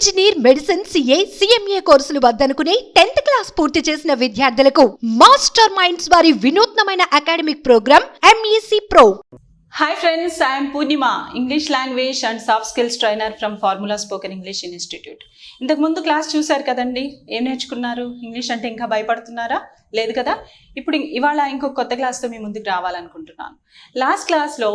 Engineer, medicine, CA, CMA కోర్సులు వద్దనుకునే 10th class పూర్తి చేసిన విద్యార్థులకు మాస్టర్ మైండ్స్ వారి వినూత్నమైన academic program MEC Pro. Hi friends, I am Purnima, English Language and Soft Skills Trainer from Formula Spoken English Institute. ఇంతకు ముందు class చూశారు కదండి. ఏం నేర్చుకున్నారు? ఇంగ్లీష్ అంటే ఇంకా భయపడుతున్నారా? లేదు కదా. ఇప్పుడు ఇవాళ ఇంకొక కొత్త క్లాస్తో మీ ముందుకు రావాలనుకుంటున్నాను. లాస్ట్ క్లాస్లో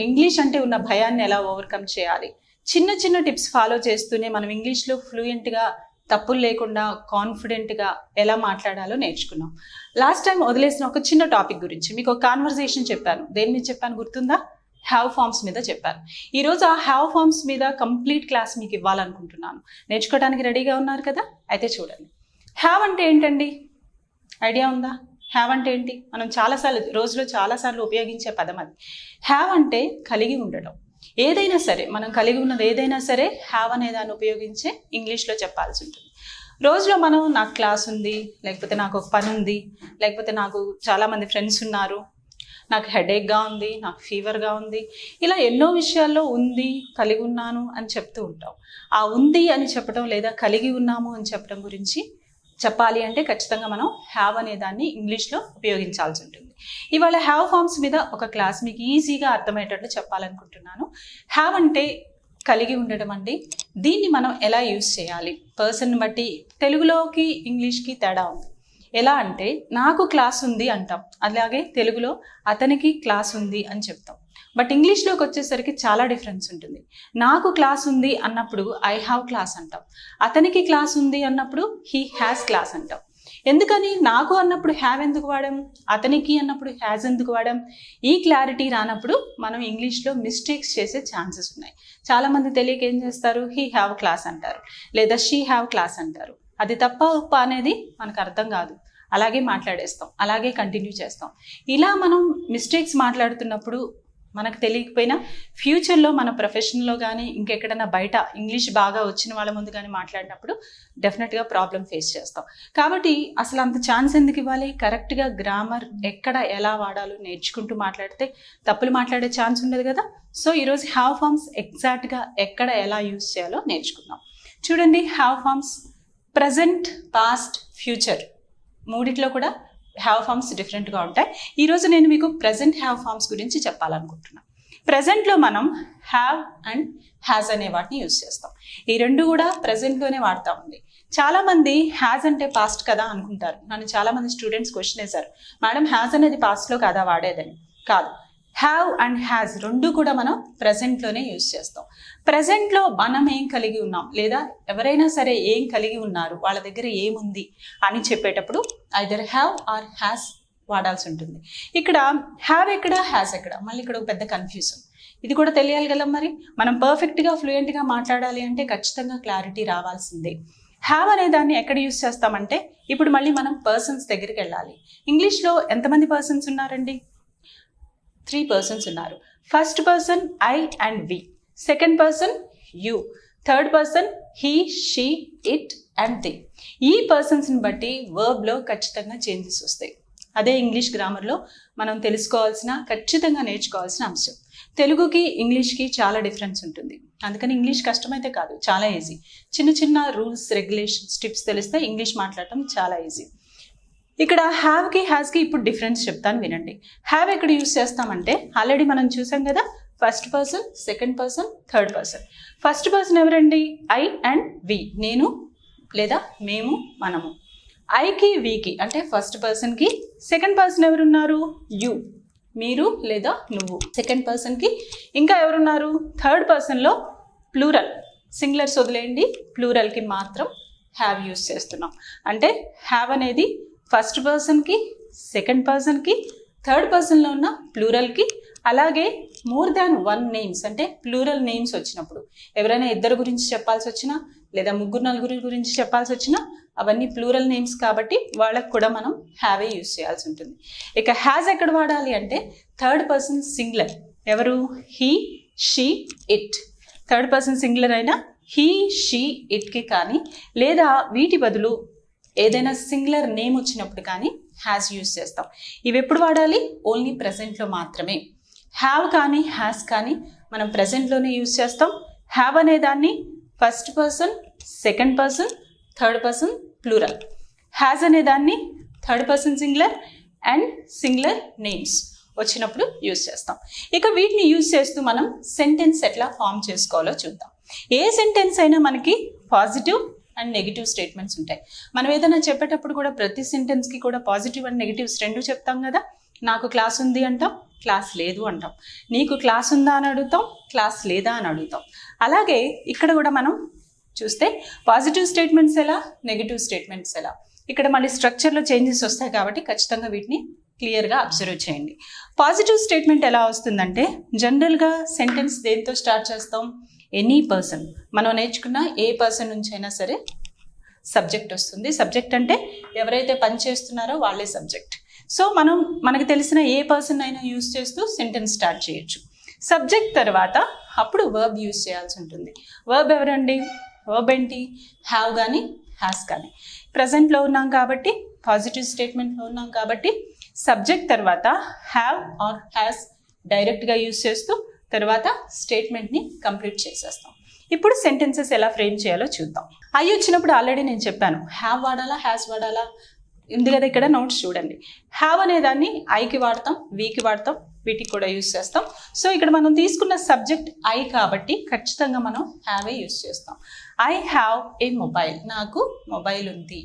ఇంగ్లీష్ అంటే ఉన్న భయాన్ని ఎలా ఓవర్కమ్ చేయాలి, చిన్న చిన్న టిప్స్ ఫాలో చేస్తూనే మనం ఇంగ్లీష్లో ఫ్లూయెంట్గా, తప్పులు లేకుండా, కాన్ఫిడెంట్గా ఎలా మాట్లాడాలో నేర్చుకున్నాం. లాస్ట్ టైం వదిలేసిన ఒక చిన్న టాపిక్ గురించి మీకు ఒక కాన్వర్సేషన్ చెప్పాను. దేని మీద చెప్పాను గుర్తుందా? హ్యావ్ ఫార్మ్స్ మీద చెప్పాను. ఈరోజు ఆ హ్యావ్ ఫార్మ్స్ మీద కంప్లీట్ క్లాస్ మీకు ఇవ్వాలనుకుంటున్నాను. నేర్చుకోవడానికి రెడీగా ఉన్నారు కదా? అయితే చూడండి. హ్యావ్ అంటే ఏంటండి? ఐడియా ఉందా? హ్యావ్ అంటే ఏంటి? మనం రోజులో చాలాసార్లు ఉపయోగించే పదం అది. హ్యావ్ అంటే కలిగి ఉండడం. ఏదైనా సరే, మనం కలిగి ఉన్నది ఏదైనా సరే హ్యావ్ అనే దాన్ని ఉపయోగించే ఇంగ్లీష్లో చెప్పాల్సి ఉంటుంది. రోజులో మనం నాకు క్లాస్ ఉంది, లేకపోతే నాకు ఒక పని ఉంది, లేకపోతే నాకు చాలామంది ఫ్రెండ్స్ ఉన్నారు, నాకు హెడేక్గా ఉంది, నాకు ఫీవర్గా ఉంది, ఇలా ఎన్నో విషయాల్లో ఉంది, కలిగి ఉన్నాను అని చెప్తూ ఉంటాం. ఆ ఉంది అని చెప్పడం లేదా కలిగి ఉన్నాము అని చెప్పడం గురించి చెప్పాలి అంటే ఖచ్చితంగా మనం హ్యావ్ అనే దాన్ని ఇంగ్లీష్లో ఉపయోగించాల్సి ఉంటుంది. ఇవాళ హ్యావ్ ఫార్మ్స్ మీద ఒక క్లాస్ మీకు ఈజీగా అర్థమయ్యేటట్లు చెప్పాలనుకుంటున్నాను. హ్యావ్ అంటే కలిగి ఉండడం అండి. దీన్ని మనం ఎలా యూజ్ చేయాలి? పర్సన్ బట్టి తెలుగులోకి ఇంగ్లీష్కి తేడా ఉంది. ఎలా అంటే నాకు క్లాస్ ఉంది అంటాం, అలాగే తెలుగులో అతనికి క్లాస్ ఉంది అని చెప్తాం. బట్ ఇంగ్లీష్లోకి వచ్చేసరికి చాలా డిఫరెన్స్ ఉంటుంది. నాకు క్లాస్ ఉంది అన్నప్పుడు ఐ హ్యావ్ క్లాస్ అంటాం, అతనికి క్లాస్ ఉంది అన్నప్పుడు హీ హ్యాస్ క్లాస్ అంటాం. ఎందుకని నాకు అన్నప్పుడు హ్యావ్ ఎందుకు వాడాం, అతనికి అన్నప్పుడు హ్యాజ్ ఎందుకు వాడాం? ఈ క్లారిటీ రానప్పుడు మనం ఇంగ్లీష్లో మిస్టేక్స్ చేసే ఛాన్సెస్ ఉన్నాయి. చాలామంది తెలియక ఏం చేస్తారు, హీ హ్యావ్ క్లాస్ అంటారు, లేదా షీ హ్యావ్ క్లాస్ అంటారు. అది తప్ప ఉప్ప అనేది మనకు అర్థం కాదు. అలాగే మాట్లాడేస్తాం, అలాగే కంటిన్యూ చేస్తాం. ఇలా మనం మిస్టేక్స్ మాట్లాడుతున్నప్పుడు మనకు తెలియకపోయినా ఫ్యూచర్లో మన ప్రొఫెషన్లో కానీ ఇంకెక్కడైనా బయట ఇంగ్లీష్ బాగా వచ్చిన వాళ్ళ ముందు కానీ మాట్లాడినప్పుడు డెఫినెట్గా ప్రాబ్లం ఫేస్ చేస్తాం. కాబట్టి అసలు అంత ఛాన్స్ ఎందుకు ఇవ్వాలి? కరెక్ట్గా గ్రామర్ ఎక్కడ ఎలా వాడాలో నేర్చుకుంటూ మాట్లాడితే తప్పులు మాట్లాడే ఛాన్స్ ఉండదు కదా. సో ఈరోజు హ్యావ్ ఫార్మ్స్ ఎగ్జాక్ట్గా ఎక్కడ ఎలా యూజ్ చేయాలో నేర్చుకుందాం. చూడండి, have forms present, past, future మూడిట్లో కూడా హ్యావ్ ఫార్మ్స్ డిఫరెంట్గా ఉంటాయి. ఈరోజు నేను మీకు ప్రజెంట్ హ్యావ్ ఫార్మ్స్ గురించి చెప్పాలనుకుంటున్నాను. ప్రజెంట్లో మనం హ్యావ్ అండ్ హ్యాజ్ అనే వాటిని యూజ్ చేస్తాం. ఈ రెండు కూడా ప్రజెంట్లోనే వాడుతూ ఉంది. చాలామంది హ్యాజ్ అంటే పాస్ట్ కదా అనుకుంటారు. నన్ను చాలామంది స్టూడెంట్స్ క్వశ్చన్ వేశారు, మేడం హ్యాజ్ అనేది పాస్ట్లో కదా వాడేదని. కాదు, హ్యావ్ అండ్ హ్యాజ్ రెండు కూడా మనం ప్రజెంట్లోనే యూజ్ చేస్తాం. ప్రజెంట్లో మనం ఏం కలిగి ఉన్నాం, లేదా ఎవరైనా సరే ఏం కలిగి ఉన్నారు, వాళ్ళ దగ్గర ఏముంది అని చెప్పేటప్పుడు ఐదర్ హ్యావ్ ఆర్ హ్యాజ్ వాడాల్సి ఉంటుంది. ఇక్కడ హ్యావ్ ఎక్కడ, హ్యాజ్ ఎక్కడ, మళ్ళీ ఇక్కడ ఒక పెద్ద కన్ఫ్యూజన్. ఇది కూడా తెలియాలి కదా. మరి మనం పర్ఫెక్ట్గా ఫ్లూయెంట్గా మాట్లాడాలి అంటే ఖచ్చితంగా క్లారిటీ రావాల్సిందే. హ్యావ్ అనే దాన్ని ఎక్కడ యూజ్ చేస్తామంటే ఇప్పుడు మళ్ళీ మనం పర్సన్స్ దగ్గరికి వెళ్ళాలి. ఇంగ్లీష్లో ఎంతమంది పర్సన్స్ ఉన్నారండి? 3 persons ఉన్నారు. First person I and we, second person you, third person he, she, it and they. ఈ పర్సన్స్ని బట్టి వర్బ్లో ఖచ్చితంగా చేంజెస్ వస్తాయి. అదే ఇంగ్లీష్ గ్రామర్లో మనం తెలుసుకోవాల్సిన, ఖచ్చితంగా నేర్చుకోవాల్సిన అంశం. తెలుగుకి ఇంగ్లీష్కి చాలా డిఫరెన్స్ ఉంటుంది. అందుకని ఇంగ్లీష్ కష్టమైతే కాదు, చాలా ఈజీ. చిన్న చిన్న రూల్స్, రెగ్యులేషన్స్, టిప్స్ తెలిస్తే ఇంగ్లీష్ మాట్లాడటం చాలా ఈజీ. ఇక్కడ హ్యావ్కి, హ్యాజ్కి ఇప్పుడు డిఫరెన్స్ చెప్తాను వినండి. హ్యావ్ ఎక్కడ యూజ్ చేస్తామంటే ఆల్రెడీ మనం చూసాం కదా, first person, second person, third person. First person ఎవరండి? ఐ అండ్ వి, నేను లేదా మేము, మనము. ఐకి, వికి అంటే ఫస్ట్ పర్సన్కి. సెకండ్ పర్సన్ ఎవరున్నారు? యు, మీరు లేదా నువ్వు, సెకండ్ పర్సన్కి. ఇంకా ఎవరున్నారు? థర్డ్ పర్సన్లో ప్లూరల్, సింగులర్స్ వదిలేయండి, ప్లూరల్కి మాత్రం హ్యావ్ యూజ్ చేస్తున్నాం. అంటే హ్యావ్ అనేది ఫస్ట్ పర్సన్కి, సెకండ్ పర్సన్కి, థర్డ్ పర్సన్లో ఉన్న ప్లూరల్కి, అలాగే మోర్ దాన్ వన్ నేమ్స్ అంటే ప్లూరల్ నేమ్స్ వచ్చినప్పుడు, ఎవరైనా ఇద్దరు గురించి చెప్పాల్సి వచ్చినా లేదా ముగ్గురు నలుగురి గురించి చెప్పాల్సి వచ్చినా అవన్నీ ప్లూరల్ నేమ్స్ కాబట్టి వాళ్ళకు కూడా మనం హ్యావే యూజ్ చేయాల్సి ఉంటుంది. ఇక హ్యాజ్ ఎక్కడ వాడాలి అంటే థర్డ్ పర్సన్ సింగులర్. ఎవరు? He, she, it. Third person singular అయినా హీ, షీ, ఇట్కి కానీ, లేదా వీటి బదులు ఏదైనా సింగులర్ నేమ్ వచ్చినప్పుడు కానీ హ్యాజ్ యూజ్ చేస్తాం. ఇవి ఎప్పుడు వాడాలి? ఓన్లీ ప్రజెంట్లో మాత్రమే. హ్యావ్ కానీ హ్యాస్ కానీ మనం ప్రజెంట్లోనే యూజ్ చేస్తాం. హ్యావ్ అనే దాన్ని first person, second person, third person plural. Has అనే దాన్ని third person singular and singular names వచ్చినప్పుడు యూజ్ చేస్తాం. ఇక వీటిని యూజ్ చేస్తూ మనం సెంటెన్స్ ఎట్లా ఫామ్ చేసుకోవాలో చూద్దాం. ఏ సెంటెన్స్ అయినా మనకి పాజిటివ్ అండ్ నెగిటివ్ స్టేట్మెంట్స్ ఉంటాయి. మనం ఏదైనా చెప్పేటప్పుడు కూడా ప్రతి సెంటెన్స్కి కూడా పాజిటివ్ అండ్ నెగిటివ్స్ రెండు చెప్తాం కదా. నాకు క్లాస్ ఉంది అంటాం, క్లాస్ లేదు అంటాం. నీకు క్లాస్ ఉందా అని అడుగుతాం, క్లాస్ లేదా అని అడుగుతాం. అలాగే ఇక్కడ కూడా మనం చూస్తే పాజిటివ్ స్టేట్మెంట్స్ ఎలా, నెగిటివ్ స్టేట్మెంట్స్ ఎలా, ఇక్కడ మళ్ళీ స్ట్రక్చర్లో చేంజెస్ వస్తాయి కాబట్టి ఖచ్చితంగా వీటిని క్లియర్గా అబ్జర్వ్ చేయండి. పాజిటివ్ స్టేట్మెంట్ ఎలా వస్తుందంటే జనరల్గా సెంటెన్స్ దేంతో స్టార్ట్ చేస్తాం, ఎనీ పర్సన్. మనం నేర్చుకున్న ఏ పర్సన్ నుంచి అయినా సరే సబ్జెక్ట్ వస్తుంది. సబ్జెక్ట్ అంటే ఎవరైతే పని చేస్తున్నారో వాళ్ళే సబ్జెక్ట్. సో మనకు తెలిసిన ఏ పర్సన్ అయినా యూజ్ చేస్తూ సెంటెన్స్ స్టార్ట్ చేయొచ్చు. సబ్జెక్ట్ తర్వాత అప్పుడు వర్బ్ యూజ్ చేయాల్సి ఉంటుంది. వర్బ్ ఎవరండి, వర్బ్ ఏంటి, హ్యావ్ కానీ హ్యాస్ కానీ. ప్రజెంట్లో ఉన్నాం కాబట్టి, పాజిటివ్ స్టేట్మెంట్లో ఉన్నాం కాబట్టి సబ్జెక్ట్ తర్వాత హ్యావ్ ఆర్ హ్యాస్ డైరెక్ట్గా యూజ్ చేస్తూ తర్వాత స్టేట్మెంట్ని కంప్లీట్ చేసేస్తాం. ఇప్పుడు సెంటెన్సెస్ ఎలా ఫ్రేమ్ చేయాలో చూద్దాం. ఐ వచ్చినప్పుడు ఆల్రెడీ నేను చెప్పాను, హ్యావ్ వాడాలా హ్యాస్ వాడాలా ఉంది కదా. ఇక్కడ నోట్స్ చూడండి. హ్యావ్ అనేదాన్ని ఐకి వాడతాం, వీకి వాడతాం, వీటికి కూడా యూజ్ చేస్తాం. సో ఇక్కడ మనం తీసుకున్న సబ్జెక్ట్ ఐ కాబట్టి ఖచ్చితంగా మనం హ్యావే యూజ్ చేస్తాం. ఐ హ్యావ్ ఏ మొబైల్, నాకు మొబైల్ ఉంది.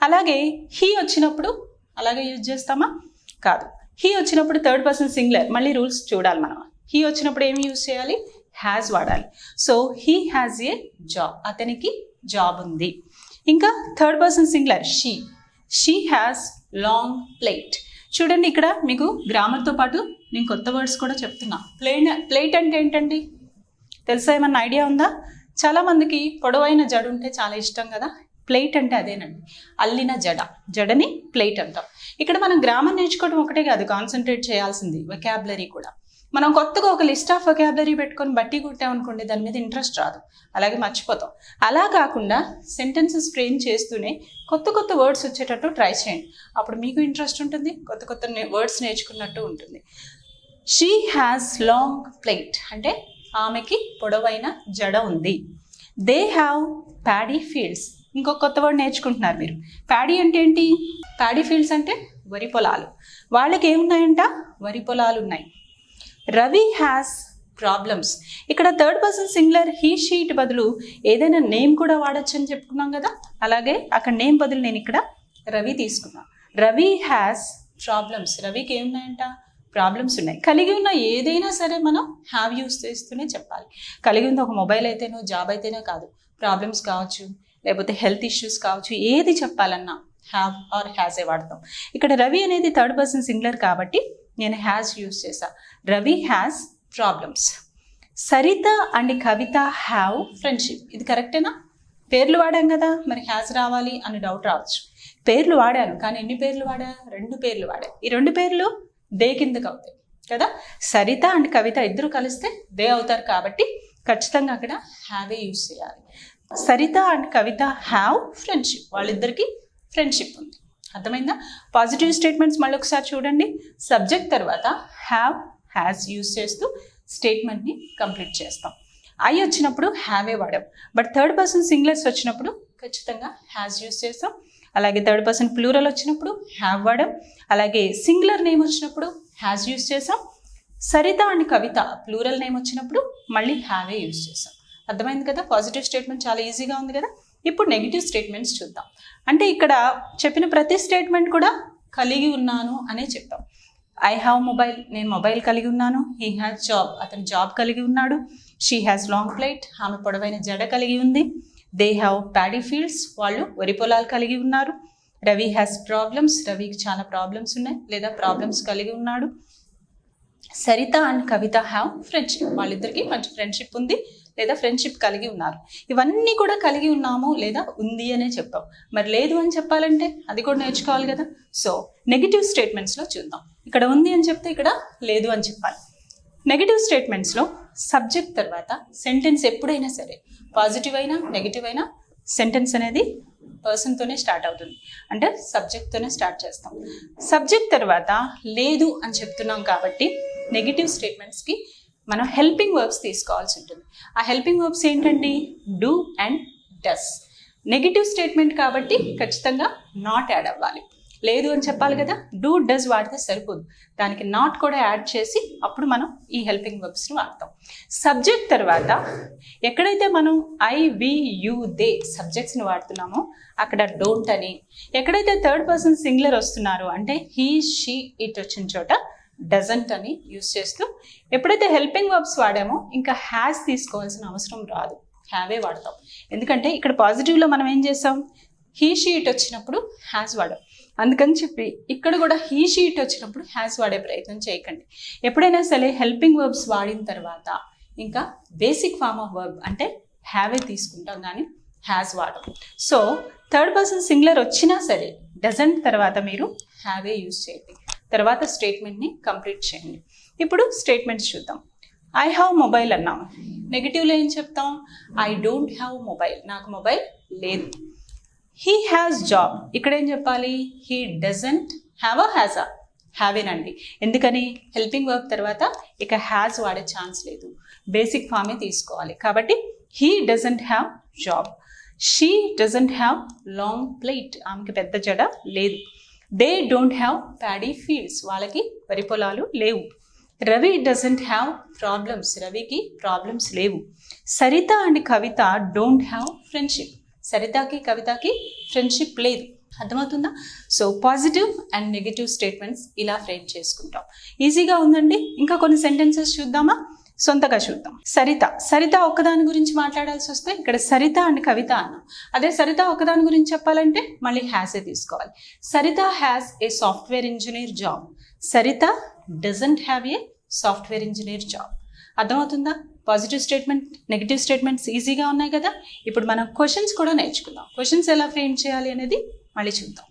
అలాగే హీ వచ్చినప్పుడు అలాగే యూజ్ చేస్తామా, కాదు. హీ వచ్చినప్పుడు థర్డ్ పర్సన్ సింగులర్, మళ్ళీ రూల్స్ చూడాలి మనం. హీ వచ్చినప్పుడు ఏమి యూజ్ చేయాలి, హ్యాస్ వాడాలి. So he has a job, అతనికి జాబ్ ఉంది. ఇంకా third person singular she has long plate. చూడండి ఇక్కడ మీకు గ్రామర్తో పాటు నేను కొత్త వర్డ్స్ కూడా చెప్తున్నా. ప్లేట్ అంటే ఏంటండి తెలుసా, ఏమన్నా ఐడియా ఉందా? చాలామందికి పొడవైన జడ ఉంటే చాలా ఇష్టం కదా. ప్లేట్ అంటే అదేనండి, అల్లిన జడని ప్లేట్ అంటాం. ఇక్కడ మనం గ్రామర్ నేర్చుకోవడం ఒకటే కాదు, కాన్సన్ట్రేట్ చేయాల్సింది వొకాబులరీ కూడా. మనం కొత్తగా ఒక లిస్ట్ ఆఫ్ వొకాబులరీ పెట్టుకొని బట్టి కుట్టామనుకోండి, దాని మీద ఇంట్రెస్ట్ రాదు, అలాగే మర్చిపోతాం. అలా కాకుండా సెంటెన్సెస్ ఫ్రేమ్ చేస్తూనే కొత్త కొత్త వర్డ్స్ వచ్చేటట్టు ట్రై చేయండి. అప్పుడు మీకు ఇంట్రెస్ట్ ఉంటుంది, కొత్త కొత్త వర్డ్స్ నేర్చుకున్నట్టు ఉంటుంది. షీ హ్యాస్ లాంగ్ ప్లేట్ అంటే ఆమెకి పొడవైన జడ ఉంది. They have paddy fields. ఇంకొక కొత్త వర్డ్ నేర్చుకుంటున్నారు మీరు. ప్యాడీ అంటే ఏంటి, ప్యాడీ ఫీల్డ్స్ అంటే వరి పొలాలు. వాళ్ళకి ఏమున్నాయంట, వరి పొలాలు ఉన్నాయి. Ravi has problems. ఇక్కడ third person singular he she it బదులు ఏదైనా నేమ్ కూడా వాడచ్చు అని చెప్పుకున్నాం కదా. అలాగే అక్కడ నేమ్ బదులు నేను ఇక్కడ రవి తీసుకున్నా. రవి హ్యాస్ ప్రాబ్లమ్స్, రవికి ఏమున్నాయంట, ప్రాబ్లమ్స్ ఉన్నాయి. కలిగి ఉన్న ఏదైనా సరే మనం హ్యావ్ యూస్ చేస్తూనే చెప్పాలి. కలిగి ఉంది ఒక మొబైల్ అయితేనో జాబ్ అయితేనో కాదు, ప్రాబ్లమ్స్ కావచ్చు, లేకపోతే హెల్త్ ఇష్యూస్ కావచ్చు, ఏది చెప్పాలన్నా హ్యావ్ ఆర్ హ్యాస్ ఏ వాడతాం. ఇక్కడ రవి అనేది థర్డ్ పర్సన్ సింగులర్ కాబట్టి నేను హ్యాస్ యూజ్ చేశా. Ravi has problems. Saritha and Kavitha have friendship. ఇది కరెక్టేనా? పేర్లు వాడాం కదా, మరి హ్యాస్ రావాలి అని డౌట్ రావచ్చు. పేర్లు వాడాను, కానీ ఎన్ని పేర్లు వాడా, 2 పేర్లు వాడా. ఈ 2 పేర్లు దే కిందకి అవుతాయి కదా. సరిత అండ్ కవిత ఇద్దరు కలిస్తే దే అవుతారు కాబట్టి ఖచ్చితంగా అక్కడ హ్యావే యూజ్ చేయాలి. Saritha and Kavitha have friendship, వాళ్ళిద్దరికి ఫ్రెండ్షిప్ ఉంది. అర్థమైందా? పాజిటివ్ స్టేట్మెంట్స్ మళ్ళీ ఒకసారి చూడండి. సబ్జెక్ట్ తర్వాత హ్యావ్ హ్యాస్ యూజ్ చేస్తూ స్టేట్మెంట్ని కంప్లీట్ చేస్తాం. ఐ వచ్చినప్పుడు హ్యావే వాడాం, బట్ థర్డ్ పర్సన్ సింగులర్స్ వచ్చినప్పుడు ఖచ్చితంగా హ్యాస్ యూజ్ చేస్తాం. అలాగే థర్డ్ పర్సన్ ప్లూరల్ వచ్చినప్పుడు హ్యావ్ వాడాం. అలాగే సింగులర్ నేమ్ వచ్చినప్పుడు హ్యాస్ యూజ్ చేసాం. Sarita and Kavita plural name వచ్చినప్పుడు మళ్ళీ హ్యావే యూజ్ చేసాం. అర్థమైంది కదా? పాజిటివ్ స్టేట్మెంట్ చాలా ఈజీగా ఉంది కదా. ఇప్పుడు నెగిటివ్ స్టేట్మెంట్స్ చూద్దాం. అంటే ఇక్కడ చెప్పిన ప్రతి స్టేట్మెంట్ కూడా కలిగి ఉన్నాను అనే చెప్పాం. ఐ హ్యావ్ మొబైల్, నేను మొబైల్ కలిగి ఉన్నాను. హీ హ్యాస్ జాబ్, అతను జాబ్ కలిగి ఉన్నాడు. షీ హ్యాస్ లాంగ్ ప్లేట్, ఆమె పొడవైన జడ కలిగి ఉంది. దే హ్యావ్ ప్యాడీ ఫీల్డ్స్, వాళ్ళు వరి పొలాలు కలిగి ఉన్నారు. రవి హ్యాస్ ప్రాబ్లమ్స్, రవికి చాలా ప్రాబ్లమ్స్ ఉన్నాయి లేదా ప్రాబ్లమ్స్ కలిగి ఉన్నాడు. Saritha and Kavitha have friendship, వాళ్ళిద్దరికి మంచి ఫ్రెండ్షిప్ ఉంది లేదా ఫ్రెండ్షిప్ కలిగి ఉన్నారు. ఇవన్నీ కూడా కలిగి ఉన్నాము లేదా ఉంది అనే చెప్పాం. మరి లేదు అని చెప్పాలంటే అది కూడా నేర్చుకోవాలి కదా. సో నెగిటివ్ స్టేట్మెంట్స్లో చూద్దాం. ఇక్కడ ఉంది అని చెప్తే ఇక్కడ లేదు అని చెప్పాలి. నెగిటివ్ స్టేట్మెంట్స్లో సబ్జెక్ట్ తర్వాత సెంటెన్స్ ఎప్పుడైనా సరే పాజిటివ్ అయినా నెగిటివ్ అయినా సెంటెన్స్ అనేది పర్సన్తోనే స్టార్ట్ అవుతుంది, అంటే సబ్జెక్ట్తోనే స్టార్ట్ చేస్తాం. సబ్జెక్ట్ తర్వాత లేదు అని చెప్తున్నాం కాబట్టి నెగిటివ్ స్టేట్మెంట్స్కి మనం హెల్పింగ్ వర్బ్స్ తీసుకోవాల్సి ఉంటుంది. ఆ హెల్పింగ్ వర్బ్స్ ఏంటండి? Do and does. Negative statement కాబట్టి ఖచ్చితంగా నాట్ యాడ్ అవ్వాలి. లేదు అని చెప్పాలి కదా, డూ డస్ వాడితే సరిపోదు, దానికి నాట్ కూడా యాడ్ చేసి అప్పుడు మనం ఈ హెల్పింగ్ వర్బ్స్ని వాడతాం. సబ్జెక్ట్ తర్వాత ఎక్కడైతే మనం ఐ, వి, యు, దే సబ్జెక్ట్స్ని వాడుతున్నామో అక్కడ డోంట్ అని, ఎక్కడైతే థర్డ్ పర్సన్ సింగులర్ వస్తున్నారో అంటే హీ, షీ, ఇట్ వచ్చిన చోట డజంట్ అని యూస్ చేస్తూ, ఎప్పుడైతే హెల్పింగ్ వర్బ్స్ వాడామో ఇంకా హ్యాస్ తీసుకోవాల్సిన అవసరం రాదు, హ్యావే వాడతాం. ఎందుకంటే ఇక్కడ పాజిటివ్లో మనం ఏం చేసాం, హీ, షీ, ఇట్ వచ్చినప్పుడు హ్యాస్ వాడాం. అందుకని చెప్పి ఇక్కడ కూడా హీ, షీ, ఇట్ వచ్చినప్పుడు హ్యాస్ వాడే ప్రయత్నం చేయకండి. ఎప్పుడైనా సరే హెల్పింగ్ వర్బ్స్ వాడిన తర్వాత ఇంకా బేసిక్ ఫార్మ్ ఆఫ్ వర్బ్ అంటే హ్యావే తీసుకుంటాం కానీ హ్యాస్ వాడడం. సో థర్డ్ పర్సన్ సింగులర్ వచ్చినా సరే డజంట్ తర్వాత మీరు హ్యావే యూజ్ చేయండి. తర్వాత స్టేట్మెంట్ని కంప్లీట్ చేయండి. ఇప్పుడు స్టేట్మెంట్స్ చూద్దాం. ఐ హ్యావ్ మొబైల్ అన్నాం. నెగిటివ్లో ఏం చెప్తాం? ఐ డోంట్ హ్యావ్ మొబైల్, నాకు మొబైల్ లేదు. హీ హ్యాస్ జాబ్, ఇక్కడ ఏం చెప్పాలి? He doesn't have a has a, హ్యావేనండి. ఎందుకని? హెల్పింగ్ వర్బ్ తర్వాత ఇక హ్యాజ్ వాడే ఛాన్స్ లేదు, బేసిక్ ఫామే తీసుకోవాలి. కాబట్టి he doesn't have job. She doesn't have long plait, ఆమెకి పెద్ద జడ లేదు. They don't have paddy fields, వాళ్ళకి వరి పొలాలు లేవు. రవి డజంట్ హ్యావ్ ప్రాబ్లమ్స్, రవికి ప్రాబ్లమ్స్ లేవు. Saritha and Kavitha don't have friendship, సరితకి కవితకి ఫ్రెండ్షిప్ లేదు. అర్థమవుతుందా? So positive and negative statements ఇలా ఫ్రేమ్ చేసుకుంటాం. ఈజీగా ఉందండి. ఇంకా కొన్ని సెంటెన్సెస్ చూద్దామా? సొంతగా చూద్దాం. సరిత ఒక్కదాని గురించి మాట్లాడాల్సి వస్తే ఇక్కడ సరిత అండ్ కవిత అన్నాం. అదే సరిత ఒక్కదాని గురించి చెప్పాలంటే మళ్ళీ హ్యాసే తీసుకోవాలి. Saritha has a software engineer job, Saritha doesn't have a software engineer job. అర్థమవుతుందా? పాజిటివ్ స్టేట్మెంట్, నెగిటివ్ స్టేట్మెంట్స్ ఈజీగా ఉన్నాయి కదా. ఇప్పుడు మనం క్వశ్చన్స్ కూడా నేర్చుకుందాం. క్వశ్చన్స్ ఎలా ఫ్రేమ్ చేయాలి అనేది మళ్ళీ చూద్దాం.